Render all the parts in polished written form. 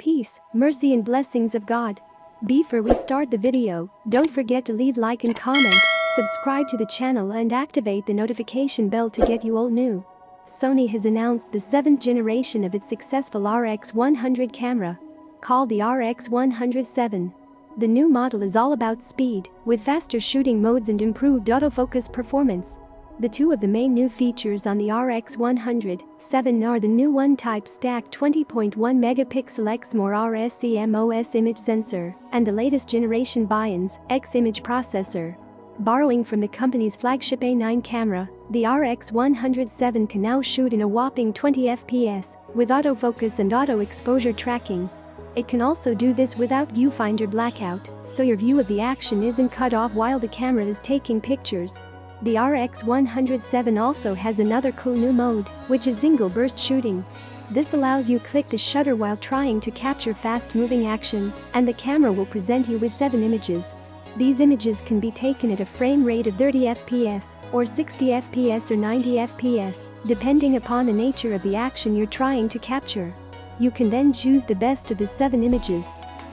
peace, mercy and blessings of God. Before we start the video, don't forget to leave like and comment, subscribe to the channel and activate the notification bell to get you all new. Sony has announced the 7th generation of its successful RX100 camera, called the RX107. The new model is all about speed, with faster shooting modes and improved autofocus performance. The two of the main new features on the RX107 are the new one-type stack 20.1 megapixel Exmor RSCMOS image sensor and the latest generation Bions X image processor. Borrowing from the company's flagship A9 camera, the RX107 can now shoot in a whopping 20 fps with autofocus and auto exposure tracking. It can also do this without viewfinder blackout, so your view of the action isn't cut off while the camera is taking pictures. The RX107 also has another cool new mode, which is single burst shooting. This allows you to click the shutter while trying to capture fast-moving action, and the camera will present you with 7 images. These images can be taken at a frame rate of 30 fps, or 60 fps or 90 fps, depending upon the nature of the action you're trying to capture. You can then choose the best of the 7 images.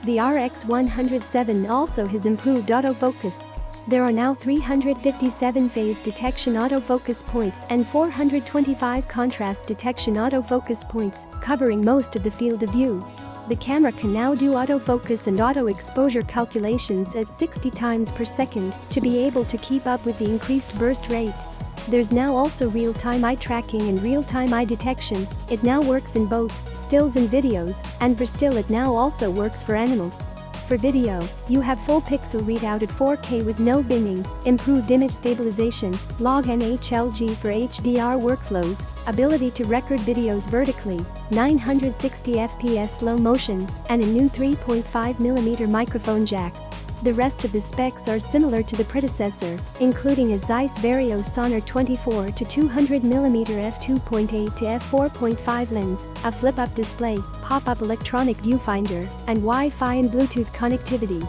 The RX107 also has improved autofocus. There are now 357 phase detection autofocus points and 425 contrast detection autofocus points, covering most of the field of view. The camera can now do autofocus and auto exposure calculations at 60 times per second to be able to keep up with the increased burst rate. There's now also real-time eye tracking and real-time eye detection. It now works in both stills and videos, and for still it now also works for animals. For video, you have full pixel readout at 4K with no binning, improved image stabilization, log NHLG for HDR workflows, ability to record videos vertically, 960 fps slow motion, and a new 3.5mm microphone jack. The rest of the specs are similar to the predecessor, including a Zeiss Vario Sonor 24 to 200mm f2.8 to f4.5 lens, a flip-up display, pop-up electronic viewfinder, and Wi-Fi and Bluetooth connectivity.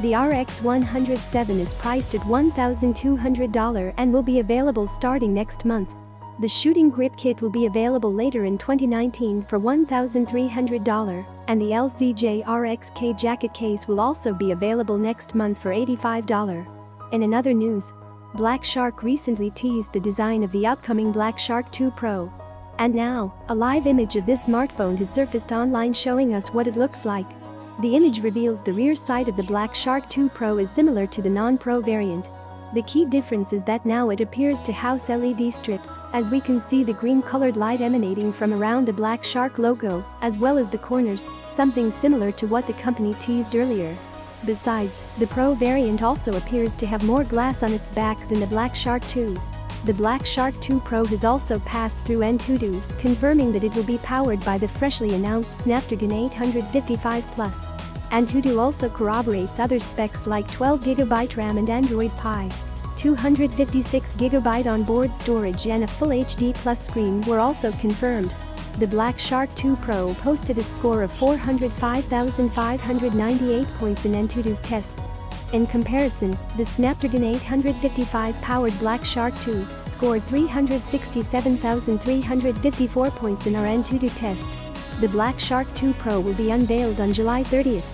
The RX107 is priced at $1,200 and will be available starting next month. The shooting grip kit will be available later in 2019 for $1,300, and the LCJ RXK jacket case will also be available next month for $85. In other news, Black Shark recently teased the design of the upcoming Black Shark 2 Pro. And now, a live image of this smartphone has surfaced online showing us what it looks like. The image reveals the rear side of the Black Shark 2 Pro is similar to the non-Pro variant. The key difference is that now it appears to house LED strips, as we can see the green-colored light emanating from around the Black Shark logo, as well as the corners, something similar to what the company teased earlier. Besides, the Pro variant also appears to have more glass on its back than the Black Shark 2. The Black Shark 2 Pro has also passed through Antutu, confirming that it will be powered by the freshly announced Snapdragon 855 Plus. Antutu also corroborates other specs like 12GB RAM and Android Pie. 256GB onboard storage and a Full HD Plus screen were also confirmed. The Black Shark 2 Pro posted a score of 405,598 points in Antutu's tests. In comparison, the Snapdragon 855 powered Black Shark 2 scored 367,354 points in our Antutu test. The Black Shark 2 Pro will be unveiled on July 30th.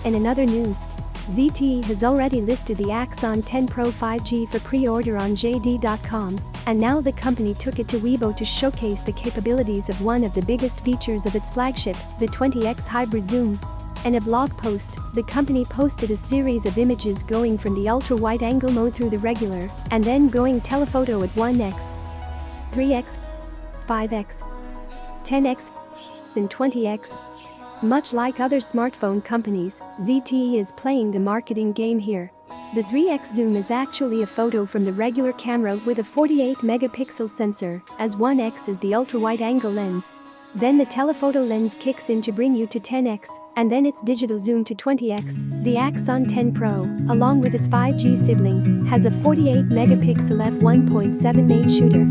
In other news, ZTE has already listed the Axon 10 Pro 5G for pre-order on JD.com, and now the company took it to Weibo to showcase the capabilities of one of the biggest features of its flagship, the 20x hybrid zoom. In a blog post, the company posted a series of images going from the ultra-wide-angle mode through the regular, and then going telephoto at 1x, 3x, 5x, 10x, and 20x. Much like other smartphone companies, ZTE is playing the marketing game here. The 3x zoom is actually a photo from the regular camera with a 48-megapixel sensor, as 1x is the ultra-wide-angle lens. Then the telephoto lens kicks in to bring you to 10x, and then its digital zoom to 20x. The Axon 10 Pro, along with its 5G sibling, has a 48-megapixel f1.7 main shooter.